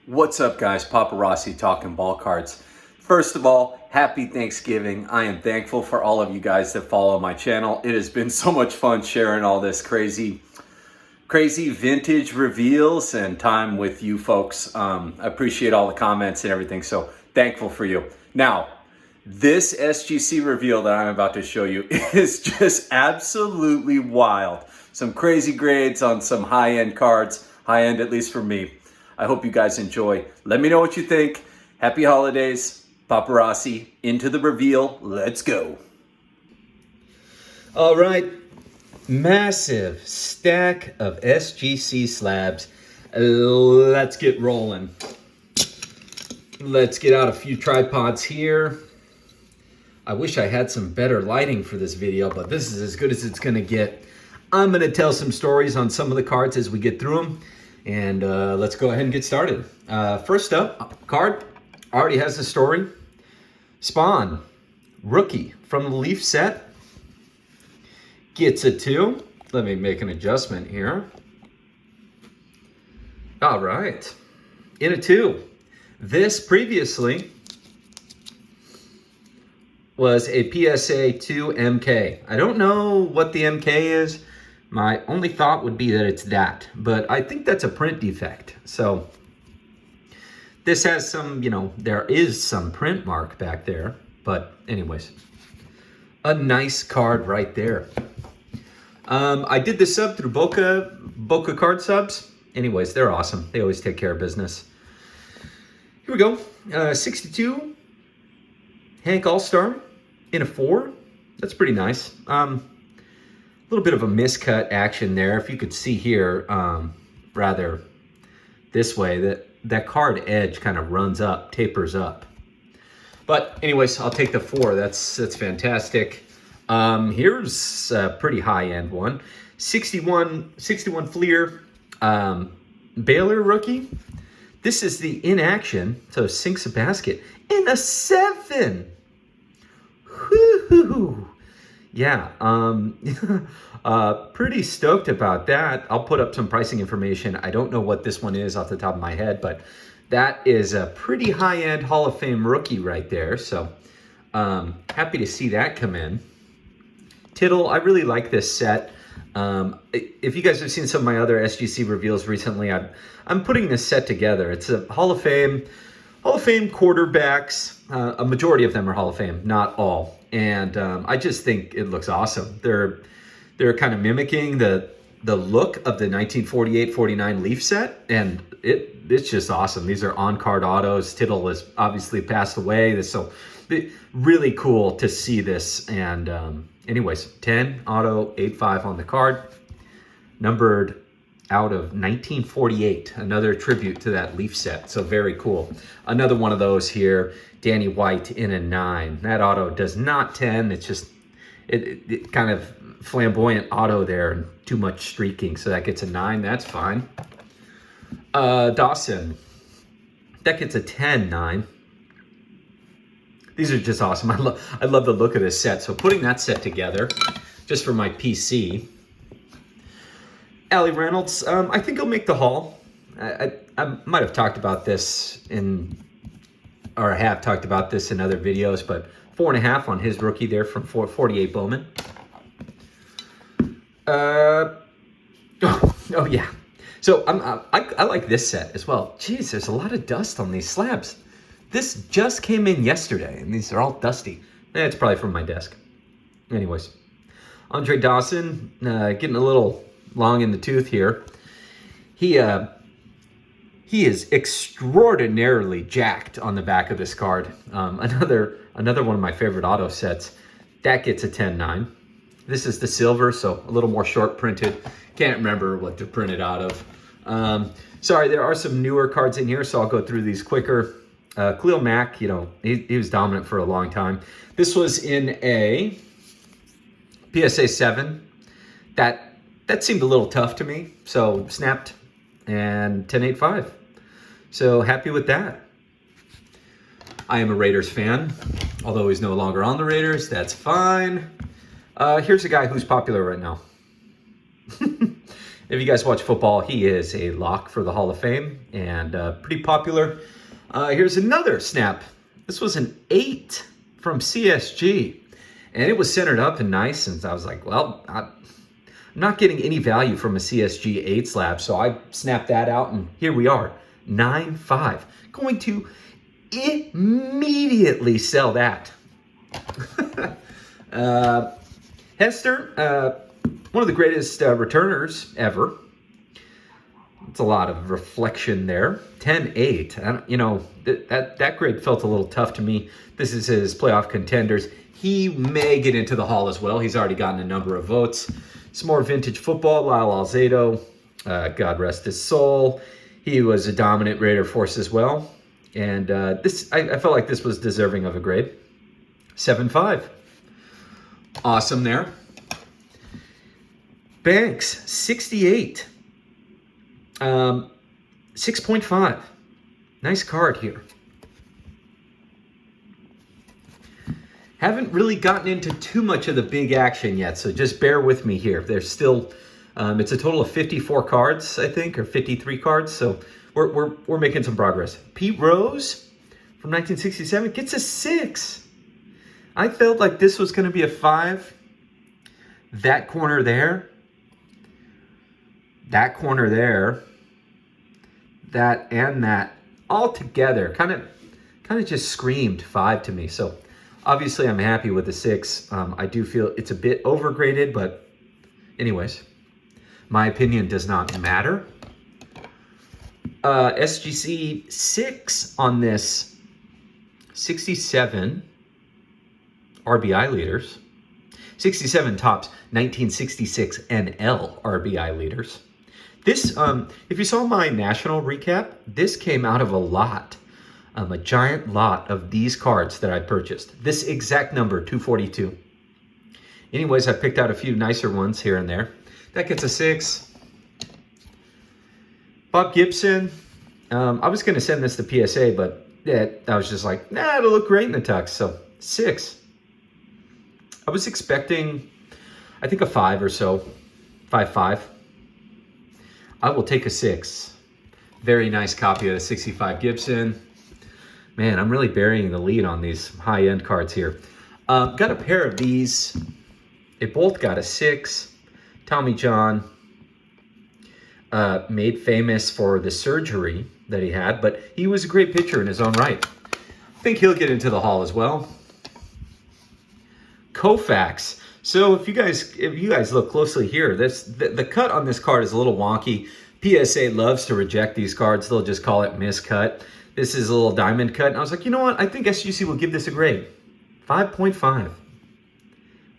What's up, guys? Paparazzi talking ball cards. First of all, happy Thanksgiving. I am thankful for all of you guys that follow my channel. It has been so much fun sharing all this crazy vintage reveals and time with you folks. I appreciate all the comments and everything, so thankful for you. Now, this SGC reveal that I'm about to show you is just absolutely wild. Some crazy grades on some high-end cards, high-end at least for me. I hope you guys enjoy. Let me know what you think. Happy holidays. Paparazzi, into the reveal. Let's go. All right. Massive stack of SGC slabs. Let's get rolling. Let's get out a few tripods here. I wish I had some better lighting for this video, but this is as good as it's going to get. I'm going to tell some stories on some of the cards as we get through them. And let's go ahead and get started. First up, card already has a story. Spawn, rookie from the Leaf set. Gets a 2. Let me make an adjustment here. All right, in a 2. This previously was a PSA 2 MK. I don't know what the MK is. My only thought would be that it's that, but I think that's a print defect. So this has some, there is some print mark back there, but anyways, a nice card right there. I did this sub through Boca Card Subs. Anyways, they're awesome. They always take care of business. Here we go. 62 Hank All-Star in a 4. That's pretty nice. A little bit of a miscut action there. If you could see here, rather this way, that card edge kind of runs up, tapers up. But anyways, I'll take the 4. That's fantastic. Here's a pretty high-end one. 61 Fleer Baylor rookie. This is the in action, so sinks a basket in a 7. Whoo-hoo-hoo. Yeah, pretty stoked about that. I'll put up some pricing information. I don't know what this one is off the top of my head, but that is a pretty high-end Hall of Fame rookie right there. So happy to see that come in. Tittle, I really like this set. If you guys have seen some of my other SGC reveals recently, I'm putting this set together. It's a Hall of Fame quarterbacks. A majority of them are Hall of Fame, not all. And I just think it looks awesome. They're kind of mimicking the look of the 1948-49 Leaf set, and it's just awesome. These are on-card autos. Tittle has obviously passed away, so really cool to see this. And anyways, 10 auto 85 on the card, numbered out of 1948, another tribute to that Leaf set. So very cool. Another one of those here, Danny White in a 9. That auto does not 10. It's just it kind of flamboyant auto there and too much streaking. So that gets a 9. That's fine. Dawson, that gets a 10-9. These are just awesome. I love the look of this set. So putting that set together just for my PC. Allie Reynolds, I think he'll make the Hall. I might have talked about this or have talked about this in other videos, but 4.5 on his rookie there from 48 Bowman. Oh yeah. So I like this set as well. Jeez, there's a lot of dust on these slabs. This just came in yesterday, and these are all dusty. It's probably from my desk. Anyways, Andre Dawson, getting a little long in the tooth here. He is extraordinarily jacked on the back of this card. Another one of my favorite auto sets. That gets a 10-9. This is the silver, so a little more short printed. Can't remember what to print it out of. Sorry, there are some newer cards in here, so I'll go through these quicker. Khalil Mack, he was dominant for a long time. This was in a PSA 7. That seemed a little tough to me, so snapped and 10.85. So happy with that. I am a Raiders fan, although he's no longer on the Raiders. That's fine. Here's a guy who's popular right now. If you guys watch football, he is a lock for the Hall of Fame and pretty popular. Here's another snap. This was an 8 from CSG, and it was centered up and nice, and I was like, well, I'm not getting any value from a CSG 8 slab, so I snapped that out, and here we are, 9.5. Going to immediately sell that. Hester, one of the greatest returners ever. It's a lot of reflection there. 10-8. You know, that grade felt a little tough to me. This is his playoff contenders. He may get into the Hall as well. He's already gotten a number of votes. Some more vintage football. Lyle Alzado, God rest his soul. He was a dominant Raider force as well. And I felt like this was deserving of a grade. 7.5. Awesome there. Banks, 68. 6.5. Nice card here. Haven't really gotten into too much of the big action yet, so just bear with me here. There's still, it's a total of 54 cards, I think, or 53 cards, so we're making some progress. Pete Rose from 1967 gets a 6. I felt like this was going to be a 5. That corner there, that and that all together kind of just screamed 5 to me. So obviously I'm happy with the 6. I do feel it's a bit overgraded, but anyways, my opinion does not matter. SGC 6 on this. 67 RBI leaders. 67 tops, 1966 NL RBI leaders. This, if you saw my national recap, this came out of a giant lot of these cards that I purchased. This exact number, 242. Anyways, I picked out a few nicer ones here and there. That gets a 6. Bob Gibson, I was going to send this to PSA, but I was just like, nah, it'll look great in the tux, so 6. I was expecting, I think, a 5 or so, 5.5. I will take a 6. Very nice copy of the 65 Gibson. Man, I'm really burying the lead on these high-end cards here. Got a pair of these. They both got a 6. Tommy John, made famous for the surgery that he had, but he was a great pitcher in his own right. I think he'll get into the Hall as well. Koufax. So if you guys look closely here, the cut on this card is a little wonky. PSA loves to reject these cards. They'll just call it miscut. This is a little diamond cut. And I was like, you know what? I think SGC will give this a grade. 5.5.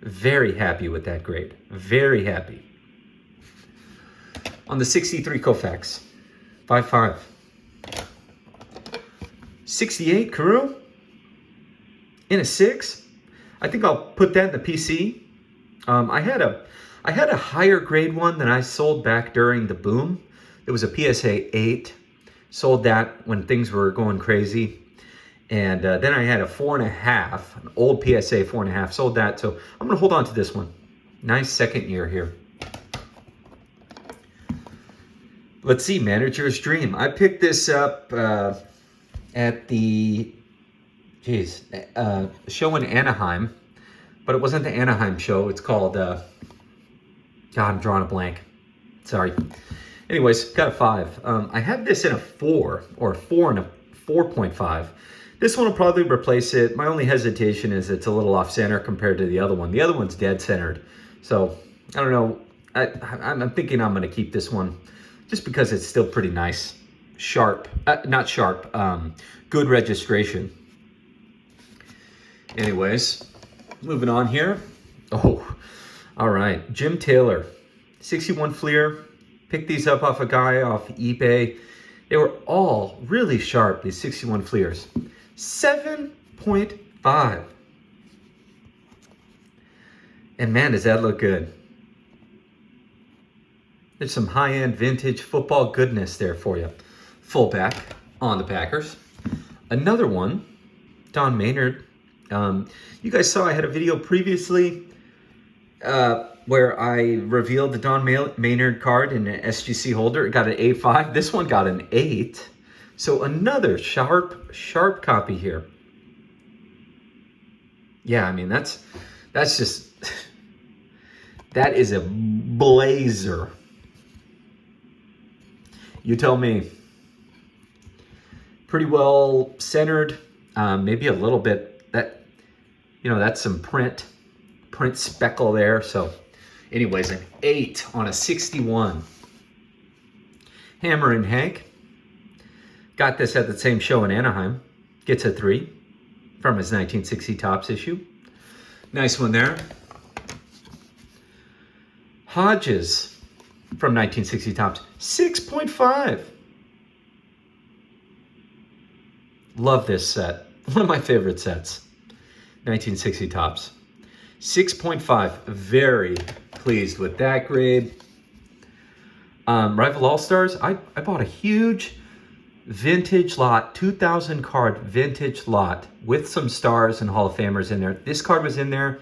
Very happy with that grade. Very happy. On the 63 Koufax. 5.5. 68 Carew. In a 6. I think I'll put that in the PC. I had a higher grade one than I sold back during the boom. It was a PSA 8. Sold that when things were going crazy. And then I had a 4.5, an old PSA 4.5. Sold that, so I'm going to hold on to this one. Nice second year here. Let's see, Manager's Dream. I picked this up at the show in Anaheim, but it wasn't the Anaheim show. It's called, God, I'm drawing a blank. Sorry. Anyways, got a 5. I had this in a 4, or a 4 and a 4.5. This one will probably replace it. My only hesitation is it's a little off center compared to the other one. The other one's dead centered. So, I don't know. I'm thinking I'm going to keep this one just because it's still pretty nice. Sharp. Not sharp. Good registration. Anyways, moving on here. Oh, all right. Jim Taylor, 61 Fleer. Picked these up off a guy off eBay. They were all really sharp, these 61 Fleers. 7.5. And man, does that look good. There's some high-end vintage football goodness there for you. Fullback on the Packers. Another one, Don Maynard. You guys saw I had a video previously where I revealed the Don Maynard card in an SGC holder. It got an A5. This one got an 8. So another sharp copy here. Yeah, I mean, that's just, that is a blazer. You tell me. Pretty well centered, maybe a little bit, that's some print speckle there. So anyways, an 8 on a 61. Hammer and Hank. Got this at the same show in Anaheim. Gets a 3 from his 1960 Topps issue. Nice one there. Hodges from 1960 Topps. 6.5. Love this set. One of my favorite sets. 1960 Topps. 6.5. Very pleased with that grade. Rival All-Stars. I bought a huge vintage lot, 2,000 card vintage lot with some stars and Hall of Famers in there. This card was in there.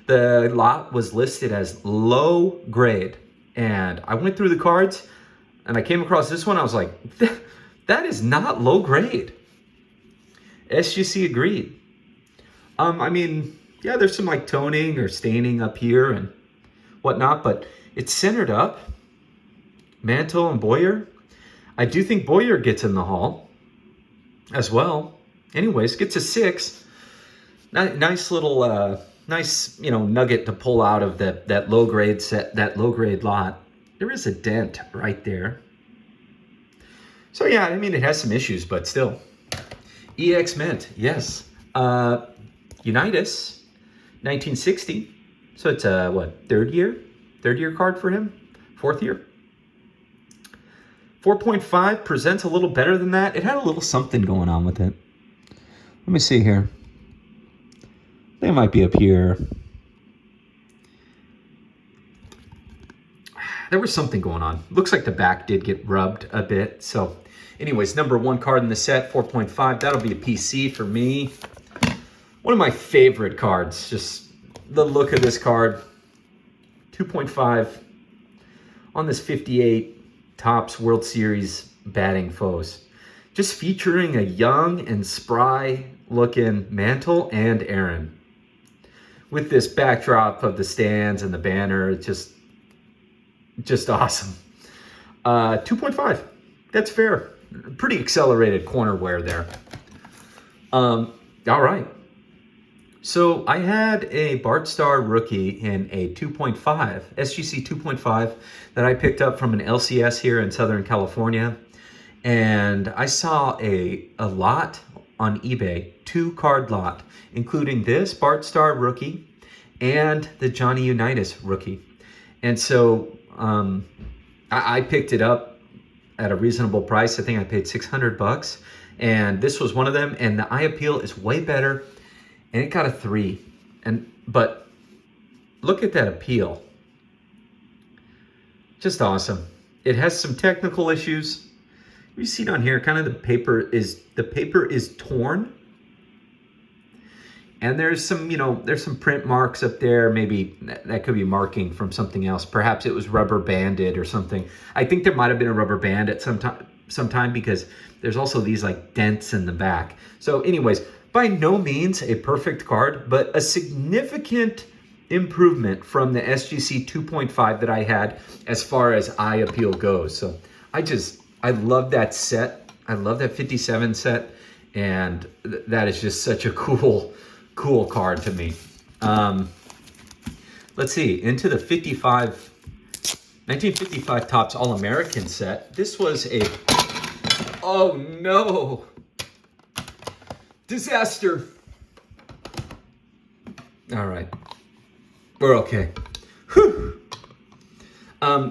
The lot was listed as low grade. And I went through the cards and I came across this one. I was like, that is not low grade. SGC agreed. I mean, yeah, there's some like toning or staining up here and whatnot, but it's centered up. Mantle and Boyer. I do think Boyer gets in the Hall as well. Anyways, gets a 6. Nice little, nugget to pull out of that low grade set, that low grade lot. There is a dent right there. So yeah, I mean, it has some issues, but still. EX Mint, yes. Unitas, 1960. So it's a, what, third year card for him? Fourth year? 4.5 presents a little better than that. It had a little something going on with it. Let me see here. They might be up here. There was something going on. Looks like the back did get rubbed a bit. So anyways, number 1 card in the set, 4.5. That'll be a PC for me. One of my favorite cards. Just the look of this card. 2.5 on this 58 Topps World Series batting foes. Just featuring a young and spry looking Mantle and Aaron. With this backdrop of the stands and the banner, it's just awesome. 2.5. That's fair. Pretty accelerated corner wear there. All right. So I had a Bart Starr rookie in a 2.5, SGC 2.5 that I picked up from an LCS here in Southern California. And I saw a lot on eBay, 2-card lot, including this Bart Starr rookie and the Johnny Unitas rookie. And so I picked it up at a reasonable price. I think I paid $600, and this was one of them. And the eye appeal is way better, and it got a 3. But look at that appeal, just awesome. It has some technical issues. You see down here, kind of the paper is torn, and there's some print marks up there. Maybe that could be marking from something else. Perhaps it was rubber banded or something. I think there might have been a rubber band at some time because there's also these like dents in the back. So anyways, by no means a perfect card, but a significant improvement from the SGC 2.5 that I had as far as eye appeal goes. So I love that set. I love that 57 set, and that is just such a cool card to me. Let's see, into the 1955 Topps All-American set. This was a, oh no, disaster. All right, we're okay. Whew.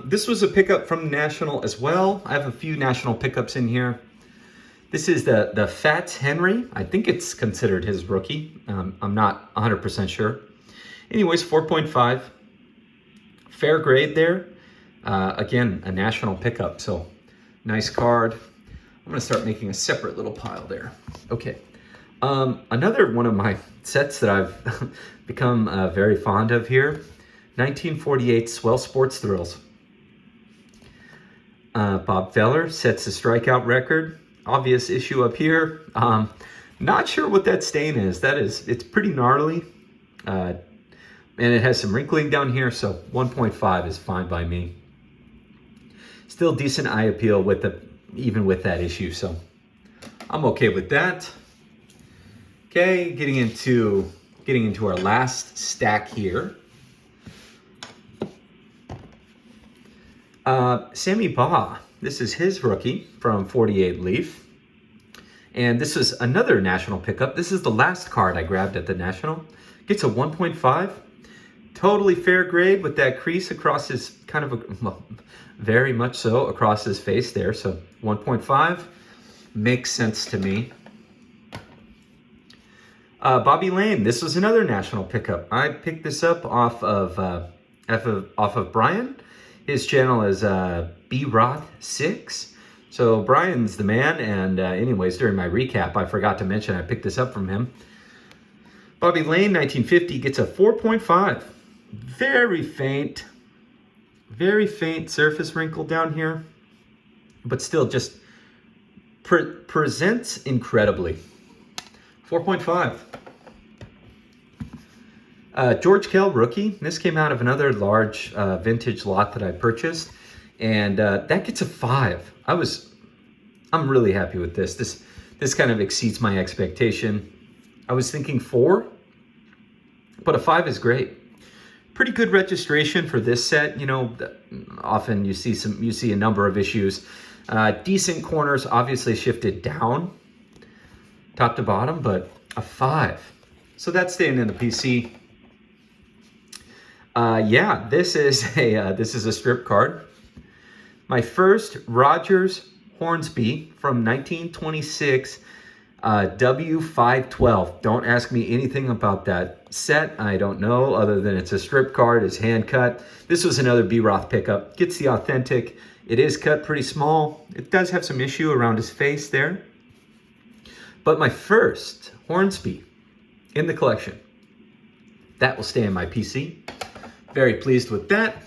This was a pickup from National as well. I have a few National pickups in here. This is the Fats Henry. I think it's considered his rookie. I'm not 100% sure. Anyways, 4.5. Fair grade there. Again, a National pickup, so nice card. I'm gonna start making a separate little pile there. Okay. Another one of my sets that I've become very fond of here. 1948 Swell Sports Thrills. Bob Feller sets the strikeout record. Obvious issue up here. Not sure what that stain is. It's pretty gnarly. And it has some wrinkling down here, so 1.5 is fine by me. Still decent eye appeal even with that issue, so I'm okay with that. Okay, getting into our last stack here. Sammy Baugh, this is his rookie from 48 Leaf. And this is another National pickup. This is the last card I grabbed at the National. Gets a 1.5. Totally fair grade with that crease across his, very much so, across his face there. So 1.5 makes sense to me. Bobby Lane, this was another National pickup. I picked this up off of Brian. His channel is BRoth6. So Brian's the man, and anyways, during my recap, I forgot to mention I picked this up from him. Bobby Lane, 1950, gets a 4.5. Very faint surface wrinkle down here, but still just presents incredibly. 4.5. George Kell rookie. This came out of another large vintage lot that I purchased, and that gets a 5. I'm really happy with this. This kind of exceeds my expectation. I was thinking 4, but a 5 is great. Pretty good registration for this set. You know, often you see a number of issues. Decent corners, obviously shifted down, top to bottom, but a 5. So that's staying in the PC. Yeah, this is a strip card. My first Rogers Hornsby from 1926, W512. Don't ask me anything about that set. I don't know, other than it's a strip card, it's hand cut. This was another B-Roth pickup. Gets the authentic. It is cut pretty small. It does have some issue around his face there. But my first Hornsby in the collection. That will stay in my PC. Very pleased with that.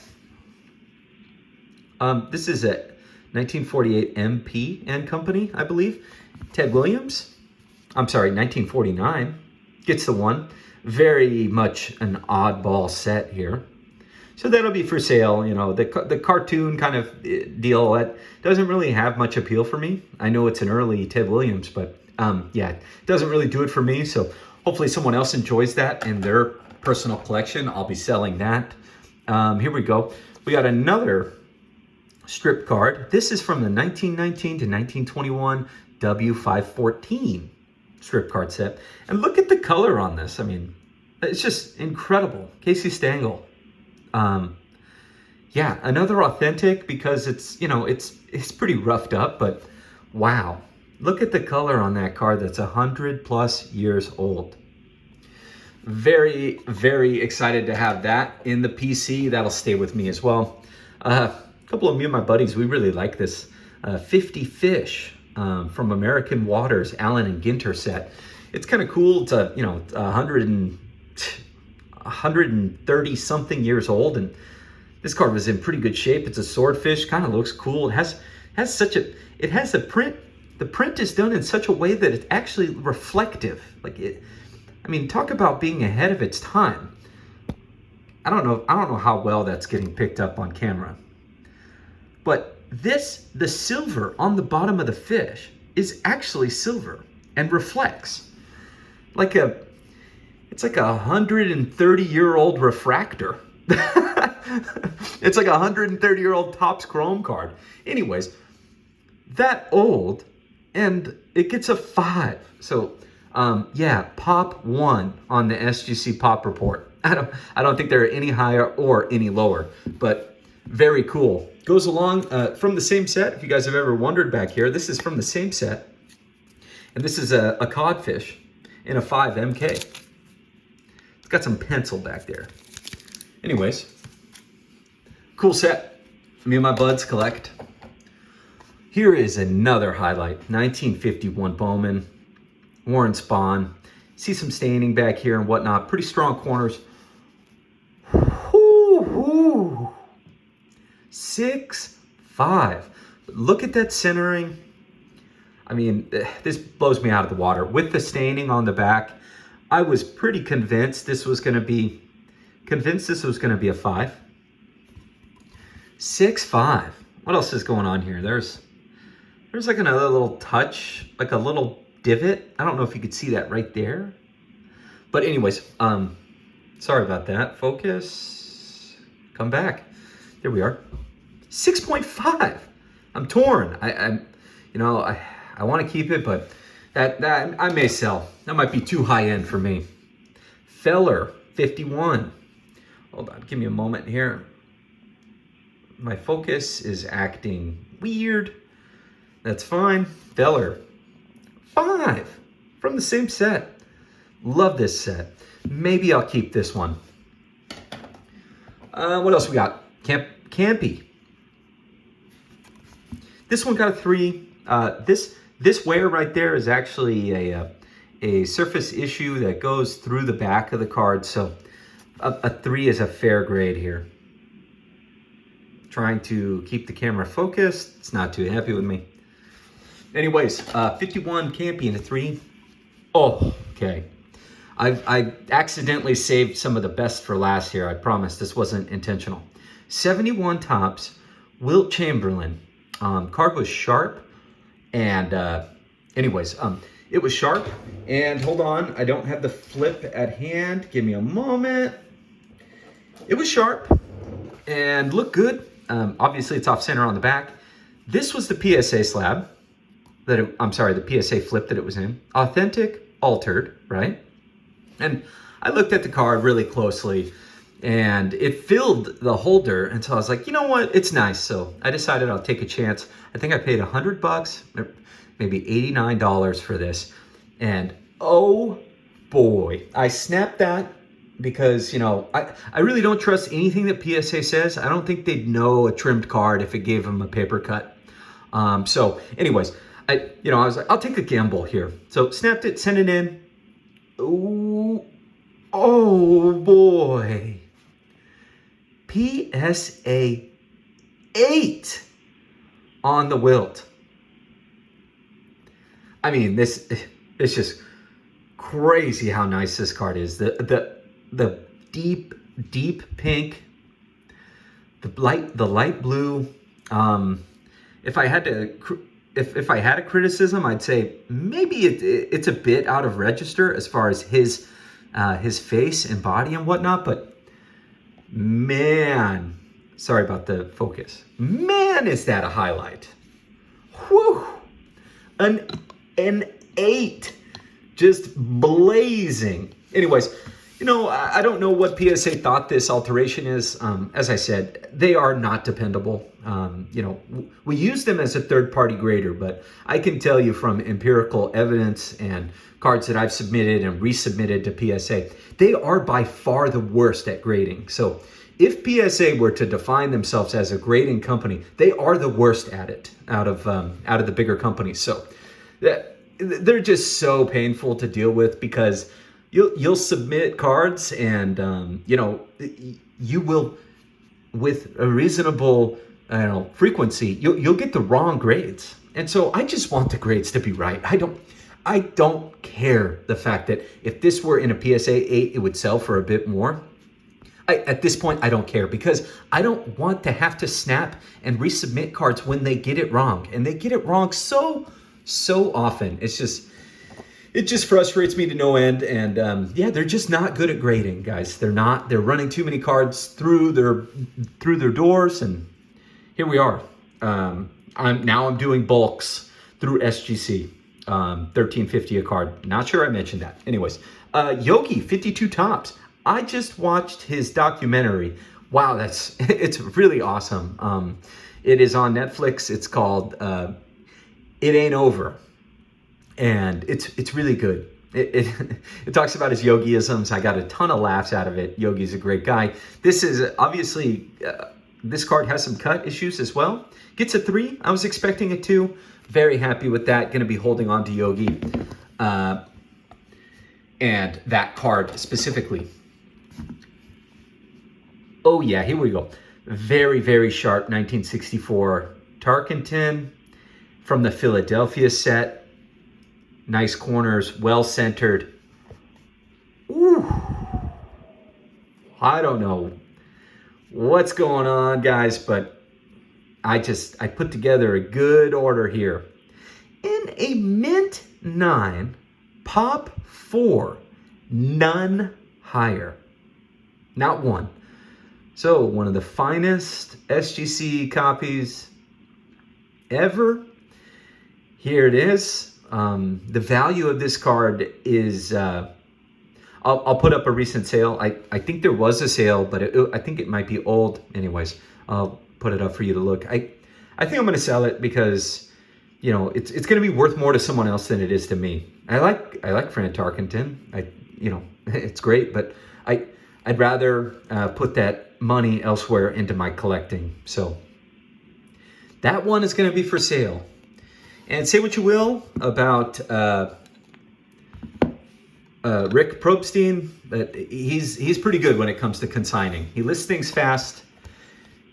This is a 1948 MP and Company, I believe. Ted Williams. I'm sorry, 1949. Gets the 1. Very much an oddball set here. So that'll be for sale. You know, the cartoon kind of deal that doesn't really have much appeal for me. I know it's an early Ted Williams, but yeah, it doesn't really do it for me. So hopefully someone else enjoys that in their personal collection. I'll be selling that. Here we go. We got another strip card. This is from the 1919 to 1921 W514 strip card set. And look at the color on this. I mean, it's just incredible. Casey Stengel. Yeah, another authentic because it's, you know, it's pretty roughed up, but wow. Look at the color on that card that's 100+ years old. Very, very excited to have that in the PC. That'll stay with me as well. A couple of me and my buddies, we really like this 50 Fish from American Waters, Allen and Ginter set. It's kind of cool. It's a, you know, 130 something years old, and this card was in pretty good shape. It's a swordfish, kind of looks cool. It has a print. The print is done in such a way that it's actually reflective. I mean, talk about being ahead of its time. I don't know how well that's getting picked up on camera. But the silver on the bottom of the fish is actually silver and reflects. It's like a 130-year-old refractor. It's like a 130-year-old Topps Chrome card. Anyways, that old, and it gets a 5. So yeah, pop 1 on the SGC pop report. I don't think they're any higher or any lower, but very cool. Goes along from the same set. If you guys have ever wondered back here, this is from the same set, and this is a codfish in a 5 MK. It's got some pencil back there. Anyways, cool set. Me and my buds collect. Here is another highlight. 1951 Bowman. Warren Spahn. See some staining back here and whatnot. Pretty strong corners. Whew. 6-5. Look at that centering. I mean, this blows me out of the water. With the staining on the back, I was pretty convinced this was going to be a 5. 6-5. What else is going on here? There's like another little touch, like a little divot. I don't know if you could see that right there. But anyways, sorry about that. Focus. Come back. There we are. 6.5. I'm torn. I want to keep it, but that I may sell. That might be too high end for me. Feller 51. Hold on, give me a moment here. My focus is acting weird. That's fine. Feller 5 from the same set. Love this set. Maybe I'll keep this one. What else we got? Campy. This one got a 3. This wear right there is actually a surface issue that goes through the back of the card. So a 3 is a fair grade here. Trying to keep the camera focused. It's not too happy with me. Anyways, 51 Campy and a 3. Oh, okay. I accidentally saved some of the best for last here. I promise this wasn't intentional. 71 Topps, Wilt Chamberlain. Card was sharp, and it was sharp. And hold on, I don't have the flip at hand. Give me a moment. It was sharp and looked good. Obviously, it's off center on the back. This was the PSA slab the PSA flip that it was in. Authentic, altered, right? And I looked at the card really closely, and it filled the holder, and so I was like, you know what? It's nice. So I decided I'll take a chance. I think I paid $100, maybe $89 for this. And oh boy, I snapped that because, I really don't trust anything that PSA says. I don't think they'd know a trimmed card if it gave them a paper cut. So anyways, I was like, I'll take a gamble here. So snapped it, sent it in. Ooh, oh boy. PSA 8 on the Wilt. I mean, it's just crazy how nice this card is. The deep pink, the light blue. If I had a criticism, I'd say maybe it's a bit out of register as far as his face and body and whatnot, but man, sorry about the focus. Man, is that a highlight. Whew. An 8. Just blazing. Anyways, I don't know what PSA thought this alteration is. As I said, they are not dependable. We use them as a third-party grader, but I can tell you from empirical evidence and cards that I've submitted and resubmitted to PSA, they are by far the worst at grading. So if PSA were to define themselves as a grading company, they are the worst at it out of the bigger companies. So they're just so painful to deal with because you'll submit cards and you will, with a reasonable frequency, you'll get the wrong grades. And so I just want the grades to be right. I don't care the fact that if this were in a PSA 8, it would sell for a bit more. At this point, I don't care because I don't want to have to snap and resubmit cards when they get it wrong. And they get it wrong so often. It just frustrates me to no end. And they're just not good at grading, guys. They're running too many cards through their doors. And here we are. I'm doing bulks through SGC. $13.50 a card. Not sure I mentioned that. Anyways, Yogi 52 Topps. I just watched his documentary. Wow, it's really awesome. It is on Netflix. It's called It Ain't Over, and it's really good. It talks about his yogiisms. I got a ton of laughs out of it. Yogi's a great guy. This is obviously this card has some cut issues as well. Gets a 3. I was expecting a 2. Very happy with that. Going to be holding on to Yogi and that card specifically. Oh yeah, here we go. Very, very sharp 1964 Tarkenton from the Philadelphia set. Nice corners, well centered. Ooh. I don't know what's going on, guys, but I put together a good order here. In a mint 9, pop 4, none higher. Not one. So one of the finest SGC copies ever. Here it is. The value of this card is, I'll put up a recent sale. I think there was a sale, but I think it might be old. Anyways, I'll put it up for you to look. I think I'm going to sell it because, you know, it's going to be worth more to someone else than it is to me. I like Fran Tarkenton. You know, it's great, but I'd rather put that money elsewhere into my collecting. So that one is going to be for sale. And say what you will about Rick Probstein, but he's pretty good when it comes to consigning. He lists things fast,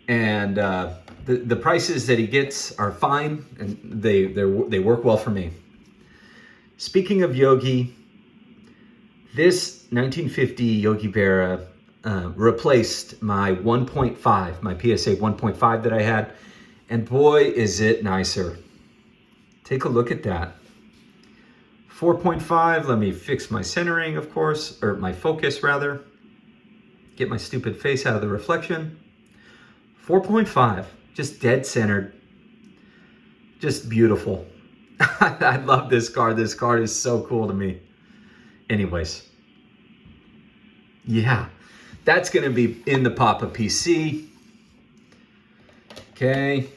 and the prices that he gets are fine, and they work well for me. Speaking of Yogi, this 1950 Yogi Berra replaced my 1.5, my PSA 1.5 that I had, and boy, is it nicer. Take a look at that. 4.5, let me fix my centering, of course, or my focus, rather. Get my stupid face out of the reflection. 4.5, just dead centered. Just beautiful. I love this card. This card is so cool to me. Anyways. Yeah, that's going to be in the Papa PC. Okay.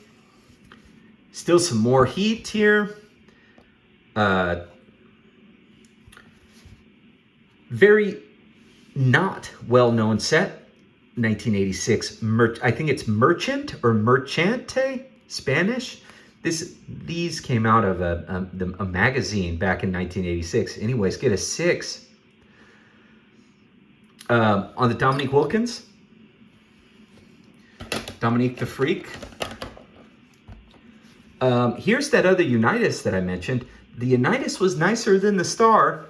Still some more heat here. Very not well-known set. 1986. I think it's Merchant or Merchante, Spanish. These came out of a magazine back in 1986. Anyways, get a 6. On the Dominique Wilkins. Dominique the Freak. Here's that other Unitas that I mentioned. The Unitas was nicer than the Star,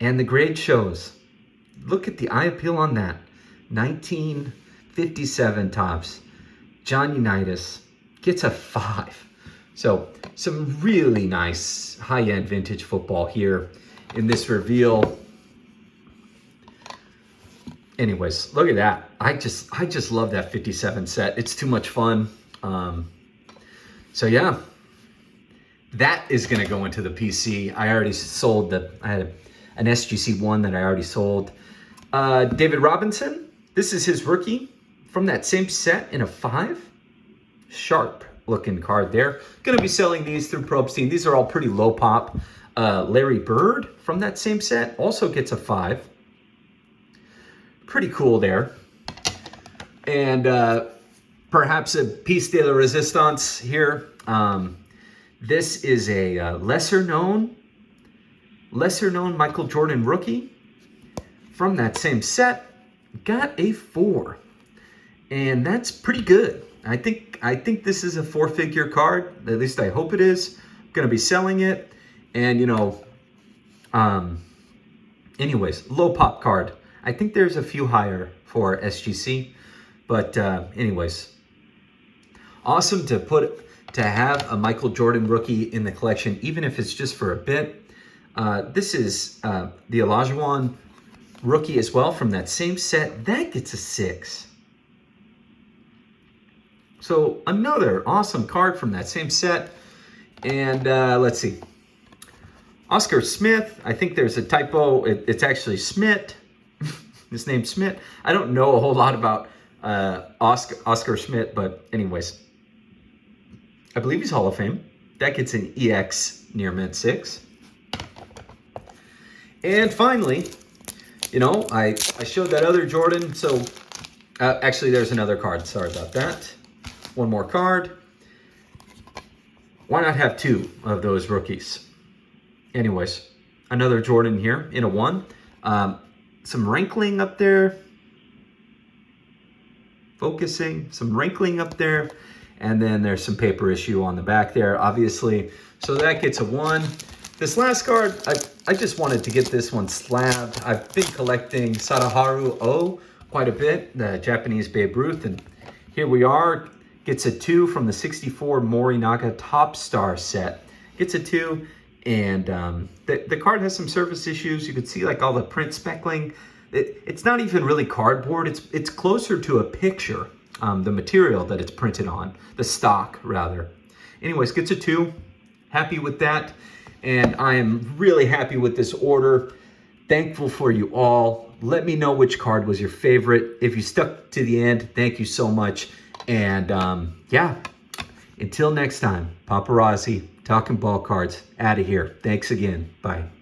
and the grade shows. Look at the eye appeal on that. 1957 tops. John Unitas gets a 5. So some really nice high-end vintage football here in this reveal. Anyways, look at that. I just love that 57 set. It's too much fun. So yeah, that is going to go into the PC. I already sold I had an SGC 1 that I already sold. David Robinson, this is his rookie from that same set in a 5. Sharp looking card there. Going to be selling these through Probstein. These are all pretty low pop. Larry Bird from that same set also gets a 5. Pretty cool there. And perhaps a piece de la resistance here. This is a lesser known Michael Jordan rookie from that same set. Got a 4, and that's pretty good. I think this is a 4-figure card. At least I hope it is. I'm gonna be selling it, and you know, anyways, low pop card. I think there's a few higher for SGC, but anyways, awesome to have a Michael Jordan rookie in the collection, even if it's just for a bit. This is the Olajuwon rookie as well from that same set. That gets a 6. So another awesome card from that same set. And let's see. Oscar Smith. I think there's a typo. It's actually Smith. His name's Smith. I don't know a whole lot about Oscar Smith, but anyways. I believe he's Hall of Fame. That gets an EX near mint 6. And finally, you know, I showed that other Jordan. So actually, there's another card. Sorry about that. One more card. Why not have 2 of those rookies? Anyways, another Jordan here in a 1. Some wrinkling up there. focusing, some wrinkling up there, and then there's some paper issue on the back there, obviously. So that gets a 1. This last card, I just wanted to get this one slabbed. I've been collecting Sadaharu O quite a bit, the Japanese Babe Ruth, and here we are. Gets a 2 from the 64 Morinaga Top Star set. Gets a 2, and the card has some surface issues. You can see like all the print speckling. It's not even really cardboard. It's closer to a picture, the material that it's printed on, the stock rather. Anyways, gets a 2. Happy with that, and I am really happy with this order. Thankful for you all. Let me know which card was your favorite. If you stuck to the end, thank you so much. And yeah, until next time, Paparazzi, Talking Ball Cards, out of here. Thanks again. Bye.